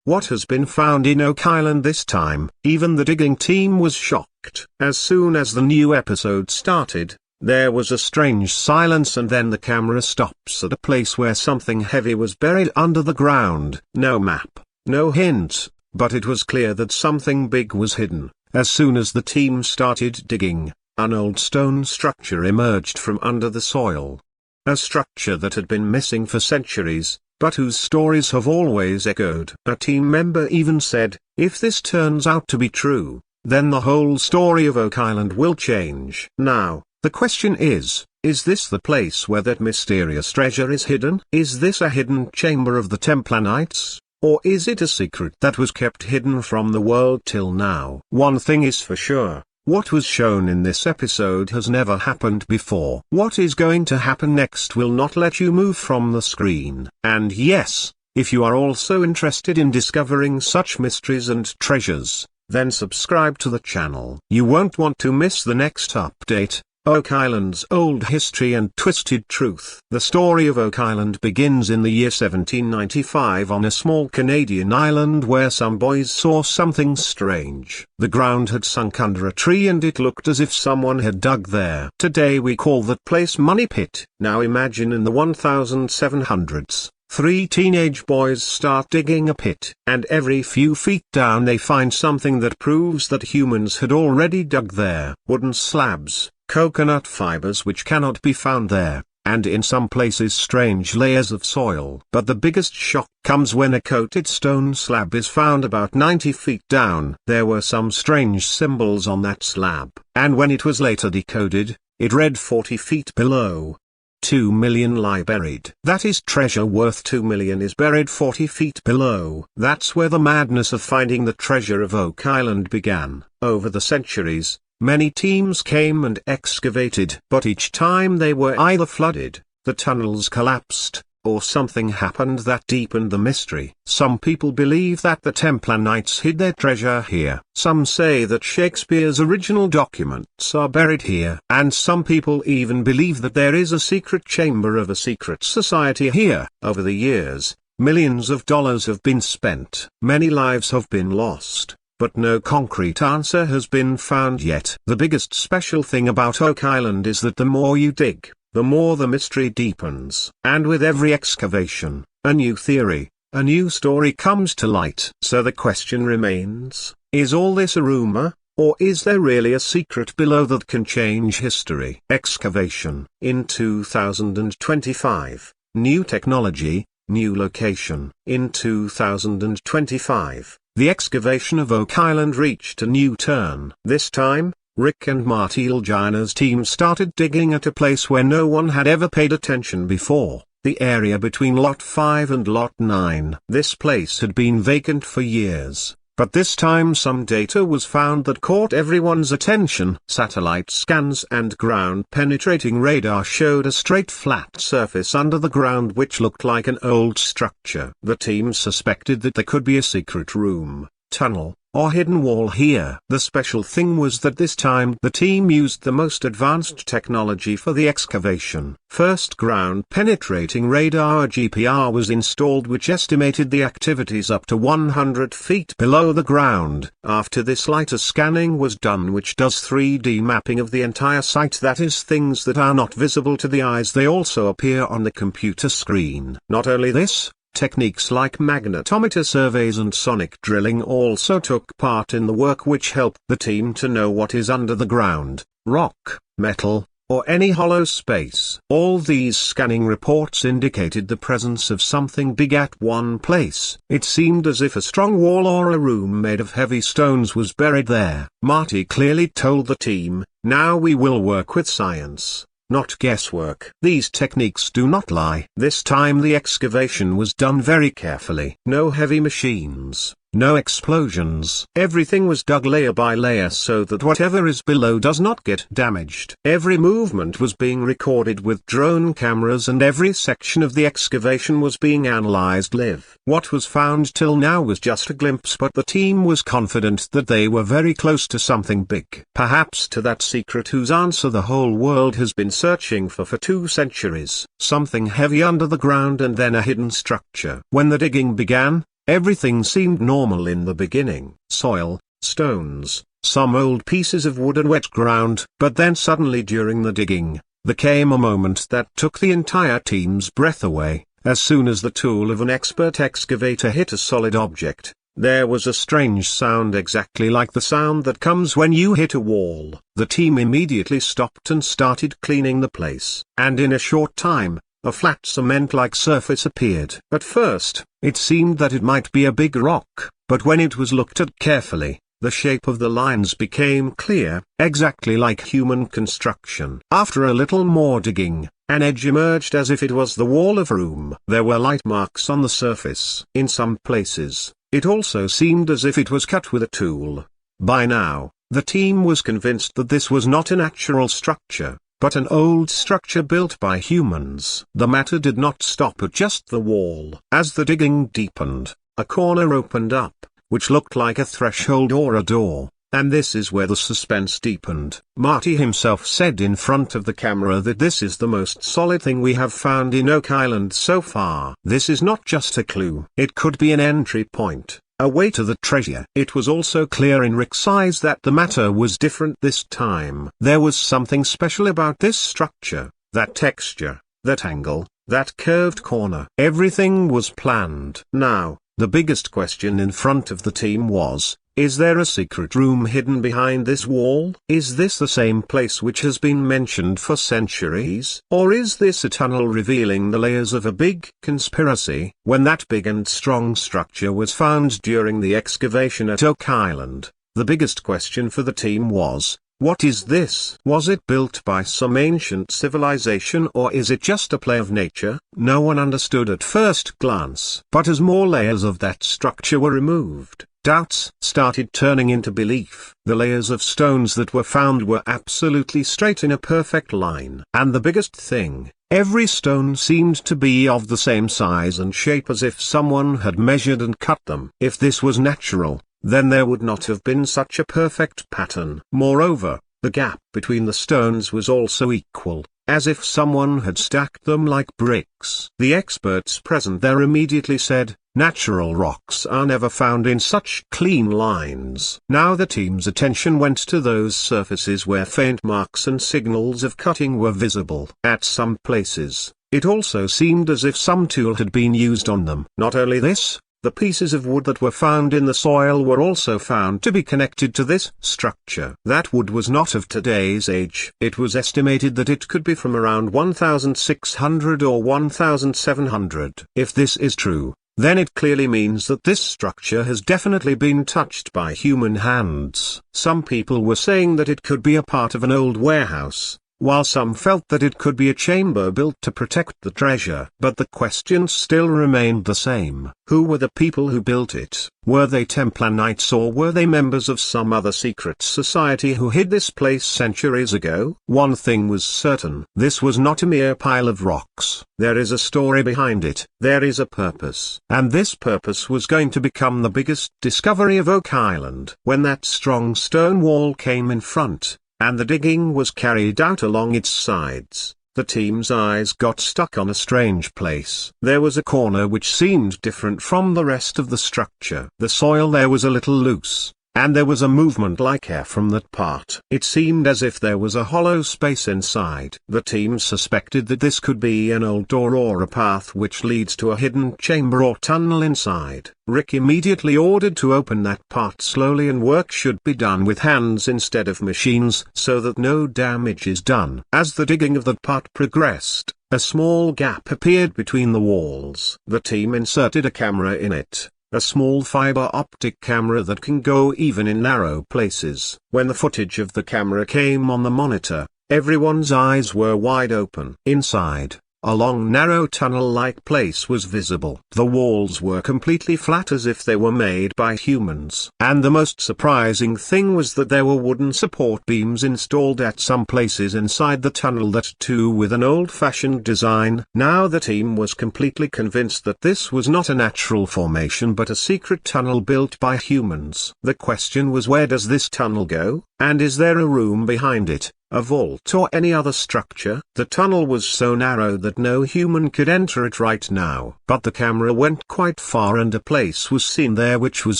what has been found in Oak Island this time? Even the digging team was shocked. As soon as the new episode started, there was a strange silence, and then the camera stops at a place where something heavy was buried under the ground. No map, no hint, but it was clear that something big was hidden. As soon as the team started digging, an old stone structure emerged from under the soil. A structure that had been missing for centuries, but whose stories have always echoed. A team member even said, "If this turns out to be true, then the whole story of Oak Island will change." Now, the question is this the place where that mysterious treasure is hidden? Is this a hidden chamber of the Templar Knights? Or is it a secret that was kept hidden from the world till now? One thing is for sure, what was shown in this episode has never happened before. What is going to happen next will not let you move from the screen. And yes, if you are also interested in discovering such mysteries and treasures, then subscribe to the channel. You won't want to miss the next update. Oak Island's old history and twisted truth. The story of Oak Island begins in the year 1795 on a small Canadian island where some boys saw something strange. The ground had sunk under a tree and it looked as if someone had dug there. Today we call that place Money Pit. Now imagine in the 1700s. 3 teenage boys start digging a pit, and every few feet down they find something that proves that humans had already dug there. Wooden slabs, coconut fibers which cannot be found there, and in some places strange layers of soil. But the biggest shock comes when a coated stone slab is found about 90 feet down. There were some strange symbols on that slab, and when it was later decoded, it read 40 feet below. 2 million lie buried. That is, treasure worth 2 million is buried 40 feet below. That's where the madness of finding the treasure of Oak Island began. Over the centuries, many teams came and excavated, but each time they were either flooded, the tunnels collapsed, or something happened that deepened the mystery. Some people believe that the Templar Knights hid their treasure here. Some say that Shakespeare's original documents are buried here. And some people even believe that there is a secret chamber of a secret society here. Over the years, millions of dollars have been spent. Many lives have been lost, but no concrete answer has been found yet. The biggest special thing about Oak Island is that the more you dig, the more the mystery deepens. And with every excavation, a new theory, a new story comes to light. So the question remains, is all this a rumor, or is there really a secret below that can change history? Excavation. In 2025, new technology, new location. In 2025, the excavation of Oak Island reached a new turn. This time, Rick and Marty Ilgina's team started digging at a place where no one had ever paid attention before, the area between Lot 5 and Lot 9. This place had been vacant for years, but this time some data was found that caught everyone's attention. Satellite scans and ground-penetrating radar showed a straight flat surface under the ground which looked like an old structure. The team suspected that there could be a secret room, tunnel, or hidden wall here. The special thing was that this time the team used the most advanced technology for the excavation. First, ground-penetrating radar (GPR) was installed, which estimated the activities up to 100 feet below the ground. After this, lighter scanning was done, which does 3D mapping of the entire site. That is, things that are not visible to the eyes, they also appear on the computer screen. Not only this, techniques like magnetometer surveys and sonic drilling also took part in the work, which helped the team to know what is under the ground: rock, metal, or any hollow space. All these scanning reports indicated the presence of something big at one place. It seemed as if a strong wall or a room made of heavy stones was buried there. Marty clearly told the team, "Now we will work with science, not guesswork." These techniques do not lie. This time the excavation was done very carefully. No heavy machines, no explosions. Everything was dug layer by layer so that whatever is below does not get damaged. Every movement was being recorded with drone cameras, and every section of the excavation was being analyzed live. What was found till now was just a glimpse, but the team was confident that they were very close to something big. Perhaps to that secret whose answer the whole world has been searching for 2 centuries. Something heavy under the ground and then a hidden structure. When the digging began, Everything seemed normal in the beginning. Soil, stones, some old pieces of wood and wet ground. But then suddenly during the digging, there came a moment that took the entire team's breath away. As soon as the tool of an expert excavator hit a solid object, there was a strange sound exactly like the sound that comes when you hit a wall. The team immediately stopped and started cleaning the place. And in a short time, a flat cement-like surface appeared. At first, it seemed that it might be a big rock, but when it was looked at carefully, the shape of the lines became clear, exactly like human construction. After a little more digging, an edge emerged as if it was the wall of a room. There were light marks on the surface. In some places, it also seemed as if it was cut with a tool. By now, the team was convinced that this was not a natural structure, but an old structure built by humans. The matter did not stop at just the wall. As the digging deepened, a corner opened up, which looked like a threshold or a door, and this is where the suspense deepened. Marty himself said in front of the camera that this is the most solid thing we have found in Oak Island so far. This is not just a clue. It could be an entry point, a way to the treasure. It was also clear in Rick's eyes that the matter was different this time. There was something special about this structure, that texture, that angle, that curved corner. Everything was planned. Now, the biggest question in front of the team was, is there a secret room hidden behind this wall? Is this the same place which has been mentioned for centuries? Or is this a tunnel revealing the layers of a big conspiracy? When that big and strong structure was found during the excavation at Oak Island, the biggest question for the team was, what is this? Was it built by some ancient civilization or is it just a play of nature? No one understood at first glance. But as more layers of that structure were removed, doubts started turning into belief. The layers of stones that were found were absolutely straight in a perfect line. And the biggest thing, every stone seemed to be of the same size and shape as if someone had measured and cut them. If this was natural, then there would not have been such a perfect pattern. Moreover, the gap between the stones was also equal, as if someone had stacked them like bricks. The experts present there immediately said, natural rocks are never found in such clean lines. Now the team's attention went to those surfaces where faint marks and signals of cutting were visible. At some places, it also seemed as if some tool had been used on them. Not only this, the pieces of wood that were found in the soil were also found to be connected to this structure. That wood was not of today's age. It was estimated that it could be from around 1600 or 1700. If this is true, then it clearly means that this structure has definitely been touched by human hands. Some people were saying that it could be a part of an old warehouse, while some felt that it could be a chamber built to protect the treasure. But the question still remained the same. Who were the people who built it? Were they Templar knights or were they members of some other secret society who hid this place centuries ago? One thing was certain. This was not a mere pile of rocks. There is a story behind it. There is a purpose. And this purpose was going to become the biggest discovery of Oak Island. When that strong stone wall came in front, and the digging was carried out along its sides, the team's eyes got stuck on a strange place. There was a corner which seemed different from the rest of the structure. The soil there was a little loose, and there was a movement like air from that part. It seemed as if there was a hollow space inside. The team suspected that this could be an old door or a path which leads to a hidden chamber or tunnel inside. Rick immediately ordered to open that part slowly, and work should be done with hands instead of machines so that no damage is done. As the digging of that part progressed, a small gap appeared between the walls. The team inserted a camera in it. A small fiber optic camera that can go even in narrow places. When the footage of the camera came on the monitor, everyone's eyes were wide open. Inside, a long narrow tunnel-like place was visible. The walls were completely flat as if they were made by humans. And the most surprising thing was that there were wooden support beams installed at some places inside the tunnel, that too with an old-fashioned design. Now the team was completely convinced that this was not a natural formation but a secret tunnel built by humans. The question was, where does this tunnel go? And is there a room behind it? a vault or any other structure. The tunnel was so narrow that no human could enter it right now. But the camera went quite far and a place was seen there which was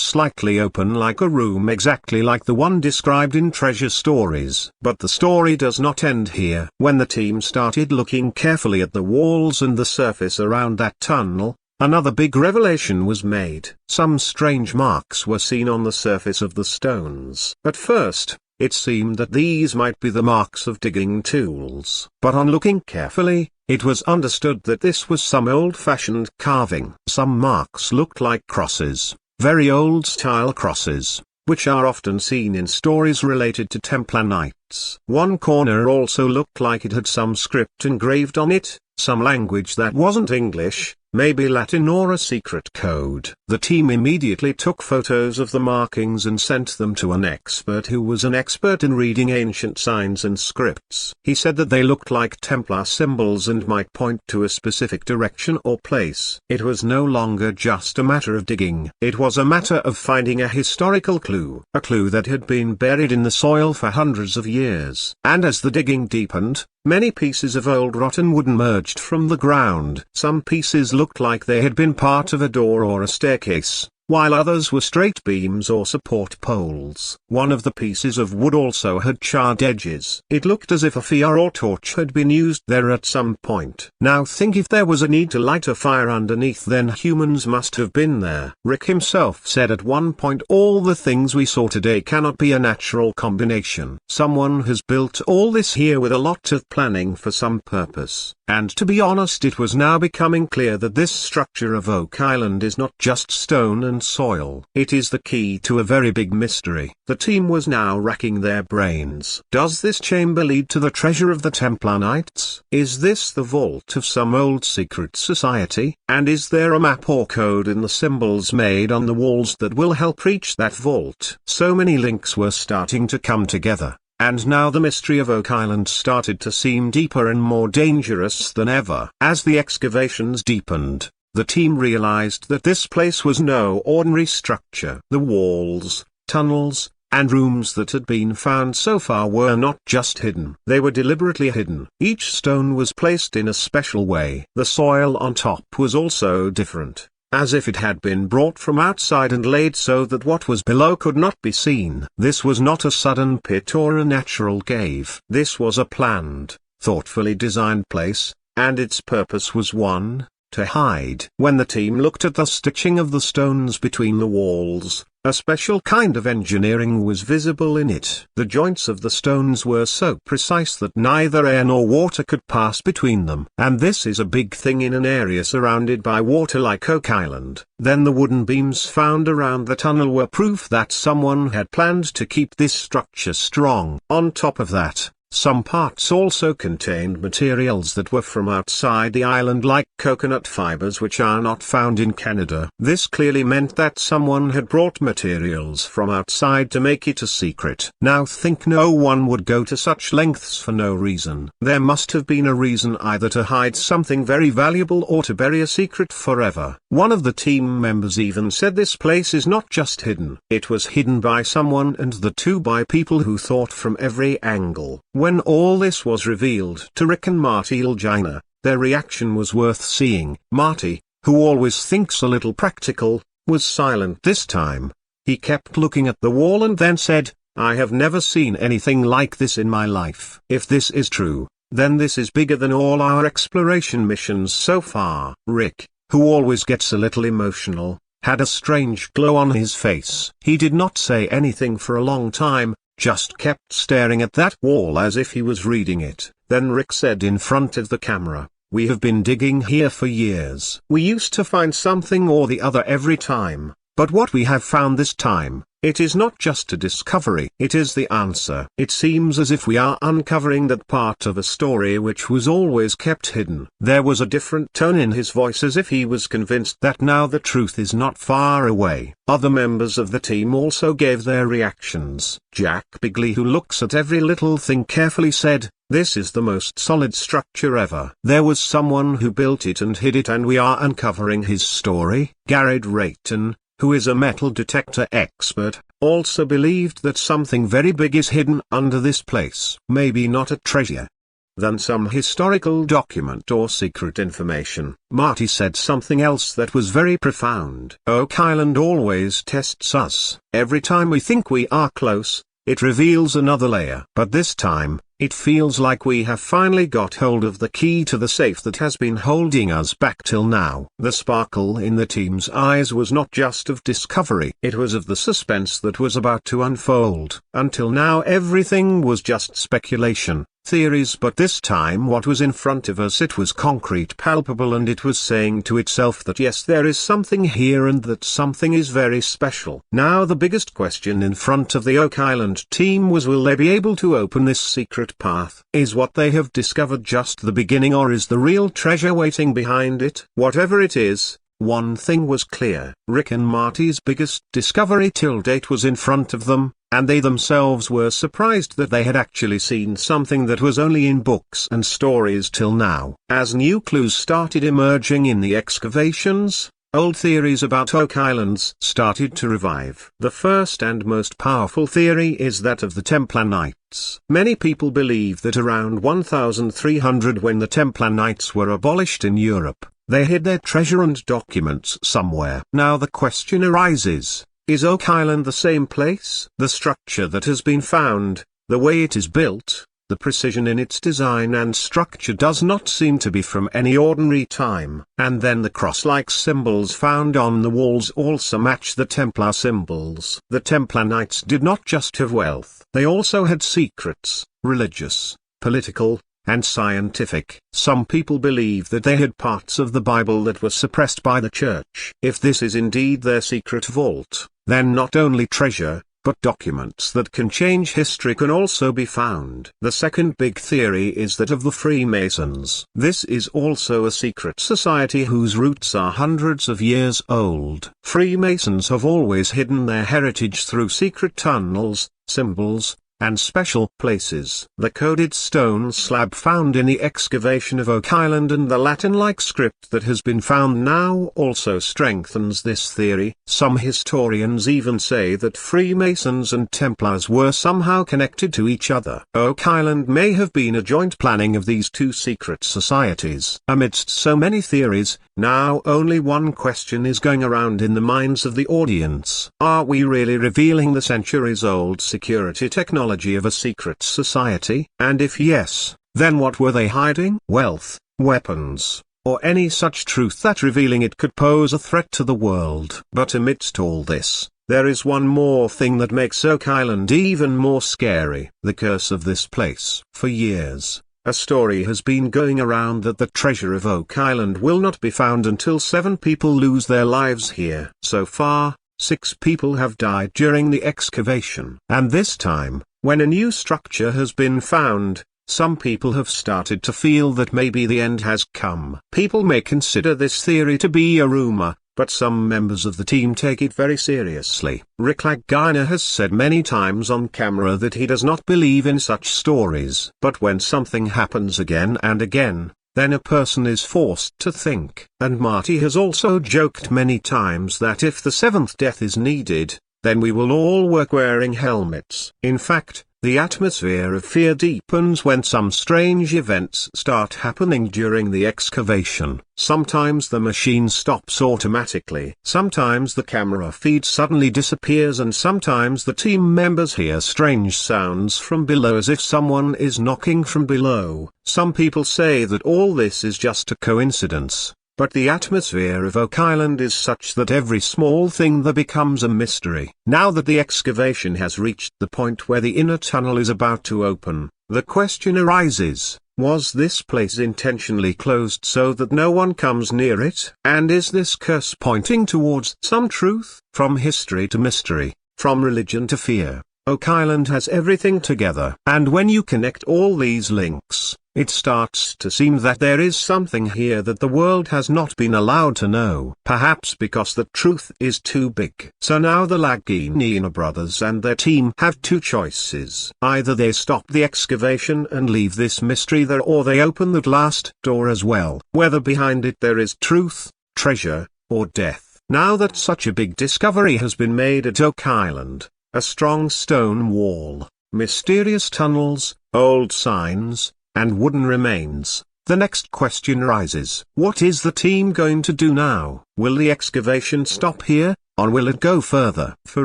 slightly open like a room exactly like the one described in Treasure Stories. But the story does not end here. When the team started looking carefully at the walls and the surface around that tunnel, another big revelation was made. Some strange marks were seen on the surface of the stones. At first, it seemed that these might be the marks of digging tools. But on looking carefully, it was understood that this was some old-fashioned carving. Some marks looked like crosses, very old-style crosses, which are often seen in stories related to Templar knights. One corner also looked like it had some script engraved on it, some language that wasn't English, maybe Latin or a secret code. The team immediately took photos of the markings and sent them to an expert who was an expert in reading ancient signs and scripts. He said that they looked like Templar symbols and might point to a specific direction or place. It was no longer just a matter of digging. It was a matter of finding a historical clue, a clue that had been buried in the soil for hundreds of years. And as the digging deepened, many pieces of old rotten wood emerged from the ground. Some pieces looked like they had been part of a door or a staircase, while others were straight beams or support poles. One of the pieces of wood also had charred edges. It looked as if a fire or torch had been used there at some point. Now think, if there was a need to light a fire underneath, then humans must have been there. Rick himself said at one point, all the things we saw today cannot be a natural combination. Someone has built all this here with a lot of planning for some purpose. And to be honest, it was now becoming clear that this structure of Oak Island is not just stone and soil. It is the key to a very big mystery. The team was now racking their brains. Does this chamber lead to the treasure of the Templar Knights? Is this the vault of some old secret society? And is there a map or code in the symbols made on the walls that will help reach that vault? So many links were starting to come together. And now the mystery of Oak Island started to seem deeper and more dangerous than ever. As the excavations deepened, the team realized that this place was no ordinary structure. The walls, tunnels, and rooms that had been found so far were not just hidden. They were deliberately hidden. Each stone was placed in a special way. The soil on top was also different, as if it had been brought from outside and laid so that what was below could not be seen. This was not a sudden pit or a natural cave. This was a planned, thoughtfully designed place, and its purpose was one, to hide. When the team looked at the stitching of the stones between the walls, a special kind of engineering was visible in it. The joints of the stones were so precise that neither air nor water could pass between them. And this is a big thing in an area surrounded by water like Oak Island. Then the wooden beams found around the tunnel were proof that someone had planned to keep this structure strong. On top of that, some parts also contained materials that were from outside the island, like coconut fibers, which are not found in Canada. This clearly meant that someone had brought materials from outside to make it a secret. Now think, no one would go to such lengths for no reason. There must have been a reason, either to hide something very valuable or to bury a secret forever. One of the team members even said this place is not just hidden. It was hidden by someone, and the two by people who thought from every angle. When all this was revealed to Rick and Marty Ilgina, their reaction was worth seeing. Marty, who always thinks a little practical, was silent this time. He kept looking at the wall and then said, "I have never seen anything like this in my life. If this is true, then this is bigger than all our exploration missions so far." Rick, who always gets a little emotional, had a strange glow on his face. He did not say anything for a long time, just kept staring at that wall as if he was reading it. Then Rick said in front of the camera, "We have been digging here for years. We used to find something or the other every time, but what we have found this time, it is not just a discovery, it is the answer. It seems as if we are uncovering that part of a story which was always kept hidden." There was a different tone in his voice, as if he was convinced that now the truth is not far away. Other members of the team also gave their reactions. Jack Bigley, who looks at every little thing carefully, said, "This is the most solid structure ever. There was someone who built it and hid it, and we are uncovering his story." Garrett Rayton, who is a metal detector expert, also believed that something very big is hidden under this place. Maybe not a treasure, than some historical document or secret information. Marty said something else that was very profound. Oak Island always tests us. Every time we think we are close, it reveals another layer. But this time, it feels like we have finally got hold of the key to the safe that has been holding us back till now. The sparkle in the team's eyes was not just of discovery. It was of the suspense that was about to unfold. Until now everything was just speculation, theories, but this time what was in front of us, it was concrete, palpable, and it was saying to itself that yes, there is something here and that something is very special. Now the biggest question in front of the Oak Island team was, will they be able to open this secret path? Is what they have discovered just the beginning, or is the real treasure waiting behind it? Whatever it is, one thing was clear. Rick and Marty's biggest discovery till date was in front of them, and they themselves were surprised that they had actually seen something that was only in books and stories till now. As new clues started emerging in the excavations, old theories about Oak Islands started to revive. The first and most powerful theory is that of the Templar Knights. Many people believe that around 1300, when the Templar Knights were abolished in Europe, they hid their treasure and documents somewhere. Now the question arises, is Oak Island the same place? The structure that has been found, the way it is built, the precision in its design and structure does not seem to be from any ordinary time. And then the cross-like symbols found on the walls also match the Templar symbols. The Templar Knights did not just have wealth, they also had secrets, religious, political, and scientific. Some people believe that they had parts of the Bible that were suppressed by the church. If this is indeed their secret vault, then not only treasure, but documents that can change history can also be found. The second big theory is that of the Freemasons. This is also a secret society whose roots are hundreds of years old. Freemasons have always hidden their heritage through secret tunnels, symbols, and special places. The coded stone slab found in the excavation of Oak Island and the Latin-like script that has been found now also strengthens this theory. Some historians even say that Freemasons and Templars were somehow connected to each other. Oak Island may have been a joint planning of these two secret societies. Amidst so many theories, now only one question is going around in the minds of the audience. Are we really revealing the centuries-old security technology of a secret society? And if yes, then what were they hiding? Wealth, weapons, or any such truth that revealing it could pose a threat to the world. But amidst all this, there is one more thing that makes Oak Island even more scary: the curse of this place. For years, a story has been going around that the treasure of Oak Island will not be found until 7 people lose their lives here. So far, 6 people have died during the excavation. And this time, when a new structure has been found, some people have started to feel that maybe the end has come. People may consider this theory to be a rumor, but some members of the team take it very seriously. Rick Lagina has said many times on camera that he does not believe in such stories. But when something happens again and again, then a person is forced to think. And Marty has also joked many times that if the 7th death is needed, then we will all work wearing helmets. In fact, the atmosphere of fear deepens when some strange events start happening during the excavation. Sometimes the machine stops automatically. Sometimes the camera feed suddenly disappears, and sometimes the team members hear strange sounds from below as if someone is knocking from below. Some people say that all this is just a coincidence. But the atmosphere of Oak Island is such that every small thing there becomes a mystery. Now that the excavation has reached the point where the inner tunnel is about to open, the question arises, was this place intentionally closed so that no one comes near it? And is this curse pointing towards some truth? From history to mystery, from religion to fear, Oak Island has everything together. And when you connect all these links, it starts to seem that there is something here that the world has not been allowed to know. Perhaps because the truth is too big. So now the Lagina brothers and their team have 2 choices. Either they stop the excavation and leave this mystery there, or they open that last door as well. Whether behind it there is truth, treasure, or death. Now that such a big discovery has been made at Oak Island, a strong stone wall, mysterious tunnels, old signs, and wooden remains. The next question rises. What is the team going to do now? Will the excavation stop here, or will it go further? For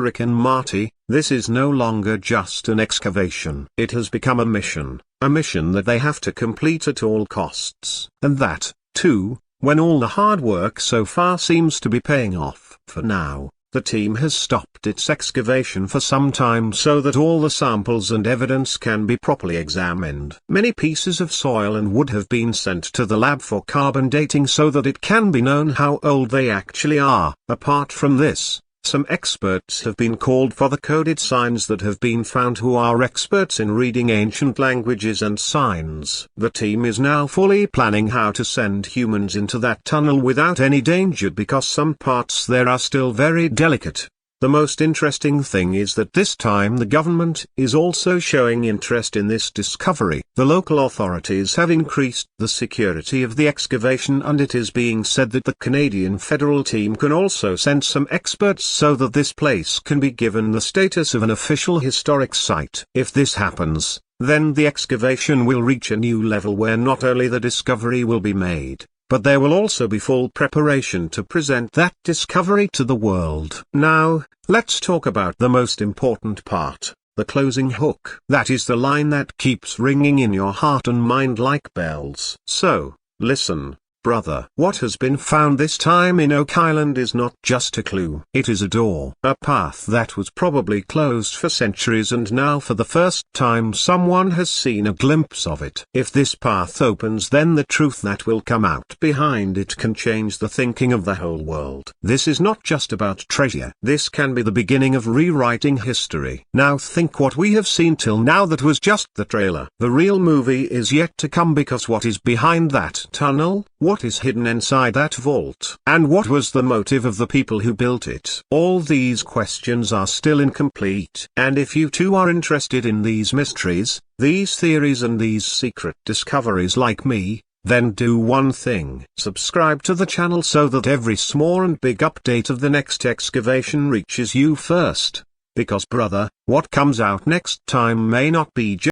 Rick and Marty, this is no longer just an excavation. It has become a mission that they have to complete at all costs. And that, too, when all the hard work so far seems to be paying off. For now, the team has stopped its excavation for some time so that all the samples and evidence can be properly examined. Many pieces of soil and wood have been sent to the lab for carbon dating so that it can be known how old they actually are. Apart from this, some experts have been called for the coded signs that have been found, who are experts in reading ancient languages and signs. The team is now fully planning how to send humans into that tunnel without any danger, because some parts there are still very delicate. The most interesting thing is that this time the government is also showing interest in this discovery. The local authorities have increased the security of the excavation, and it is being said that the Canadian federal team can also send some experts so that this place can be given the status of an official historic site. If this happens, then the excavation will reach a new level where not only the discovery will be made, but there will also be full preparation to present that discovery to the world. Now, let's talk about the most important part, the closing hook. That is the line that keeps ringing in your heart and mind like bells. So, listen, brother. What has been found this time in Oak Island is not just a clue. It is a door. A path that was probably closed for centuries, and now for the first time someone has seen a glimpse of it. If this path opens, then the truth that will come out behind it can change the thinking of the whole world. This is not just about treasure. This can be the beginning of rewriting history. Now think what we have seen till now, that was just the trailer. The real movie is yet to come, because what is behind that tunnel? What is hidden inside that vault? And what was the motive of the people who built it? All these questions are still incomplete. And if you too are interested in these mysteries, these theories and these secret discoveries like me, then do one thing. Subscribe to the channel so that every small and big update of the next excavation reaches you first. Because brother, what comes out next time may not be just